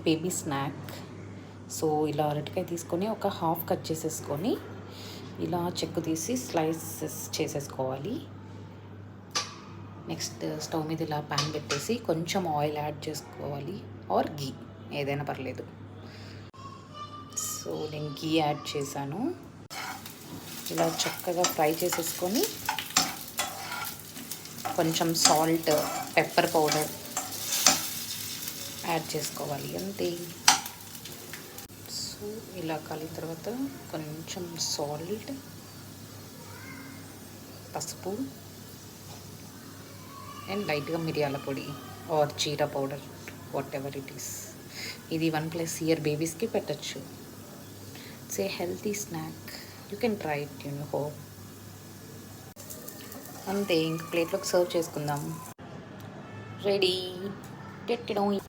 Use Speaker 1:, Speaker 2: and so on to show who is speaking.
Speaker 1: Baby snack. So ఇలా అరటికాయ తీసుకొని ఒక హాఫ్ కట్ చేసేసుకొని ఇలా చెక్కు తీసి స్లైసెస్ చేసేసుకోవాలి. నెక్స్ట్ స్టవ్ మీద ఇలా ప్యాన్ పెట్టేసి కొంచెం ఆయిల్ యాడ్ చేసుకోవాలి, ఆర్ గీ ఏదైనా పర్లేదు. సో నేను గీ యాడ్ చేశాను. ఇలా చక్కగా ఫ్రై చేసేసుకొని కొంచెం సాల్ట్, పెప్పర్ పౌడర్ యాడ్ చేసుకోవాలి అంతే. సో ఇలా కలిగిన తర్వాత కొంచెం సాల్ట్, పసుపు అండ్ లైట్గా మిరియాల పొడి ఆర్ జీరా powder, whatever it is. ఇది 1+ ఇయర్ బేబీస్కి పెట్టచ్చు. It's a healthy snack, you can try it, you know. అంతే, ఇంక ప్లేట్లోకి సర్వ్ చేసుకుందాం. రెడీ.